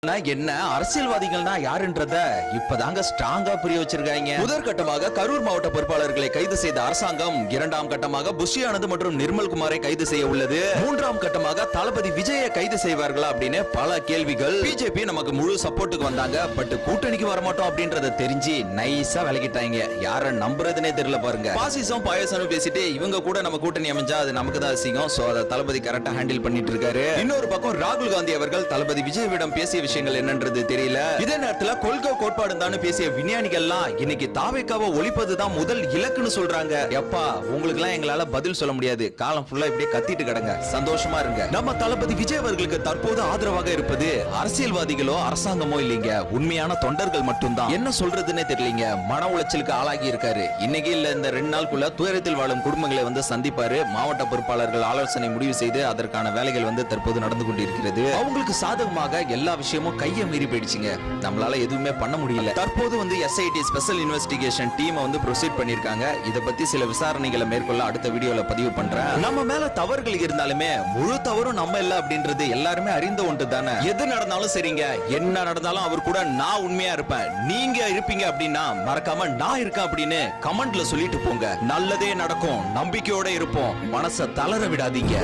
என்ன அரசியல்வாதிகள்னா யாருன்றத இப்பதாங்க ஸ்ட்ராங்கா புரிய வச்சிருக்காங்க. முதற்கட்டமாக கரூர் மாவட்ட பொறுப்பாளர்களை கைது செய்த அரசாங்கம் இரண்டாம் கட்டமாக புஷி ஆனந்த் மற்றும் நிர்மல் குமாரை கைது செய்ய உள்ளது. மூன்றாம் கட்டமாக தளபதி விஜயை கைது செய்வார்களா அப்படின்னு பல கேள்விகள். பிஜேபி நமக்கு முழு சப்போர்ட்டுக்கு வந்தாங்க, பட் கூட்டணிக்கு வரமாட்டோம் அப்படின்றத தெரிஞ்சு நைஸா விலகிட்டாங்க. யார நம்புறதுனே தெரியல பாருங்க. பாசிசம் பாயசம் பேசிட்டு இவங்க கூட நம்ம கூட்டணி அமைஞ்சா அது நமக்கு தான் அசிங்கம். சோ அத தளபதி கரெக்டா ஹேண்டில் பண்ணிட்டு இருக்காரு. இன்னொரு பக்கம் ராகுல் காந்தி அவர்கள் தளபதி விஜயவிடம் பேசிய விஷயங்கள் என்னன்றது தெரியல. இதே நேரத்துல கொள்கை கோட்பாடு தான் பேசிய விஞ்ஞானிகள்லாம் இன்னைக்கு தாவேக்காவை ஒழிப்பதுதான் முதல் இலக்குன்னு சொல்றாங்க. எப்பா உங்களுக்கு எல்லாம் எங்களால பதில் சொல்ல முடியாது, காலம் ஃபுல்லா இப்படியே கத்திட்டு கிடங்க, சந்தோஷமா இருங்க. நம்ம தளபதி விஜய் அவர்களுக்கு தற்போது ஆதரவாக இருப்பது அரசியல்வாதிகளோ அரசாங்கமோ இல்லைங்க, உண்மையான தொண்டர்கள் மட்டும்தான். என்ன சொல்றதுன்னே தெரியலங்க. மன உளைச்சலுக்கு ஆளாகி இருக்காரு. இன்னைக்கு இல்ல இந்த 2 நாளுக்குள்ள துயரத்தில் வாழும் குடும்பங்களை வந்து சந்திப்பாரு. மாவட்ட பொறுப்பாளர்கள் ஆலோசனை முடிவு செய்து அதற்கான வேலைகள் வந்து தற்போது நடந்து கொண்டிருக்கிறது. அவங்களுக்கு சாதகமாக எல்லா விஷயமும் கையை மீறி போயிடுச்சுங்க. நம்மளால எதுவுமே பண்ண முடியல. தற்போது வந்து SIT ஸ்பெஷல் இன்வெஸ்டிகேஷன் டீம் வந்து ப்ரொசீட் பண்ணிருக்காங்க. இத பத்தி சில விசாரணைகளை மேற்கொள்ள அடுத்த வீடியோல பதிவு பண்றேன். நம்ம மேல தவறுகள் இருந்தாலுமே முழு தவறும் நம்ம இல்ல அப்படின்றது எல்லாருமே அறிந்த ஒன்று தானே. எது நடந்தாலும் சரிங்க, என்ன நடந்தாலும் அவர் கூட நான் உண்மையா இருப்பேன், நீங்க இருப்பீங்க அப்படின்னா மறக்காம நான் இருக்கேன் அப்படின்னு கமெண்ட்ல சொல்லிட்டு போங்க. நல்லதே நடக்கும், நம்பிக்கையோட இருப்போம், மனசை தளர விடாதீங்க.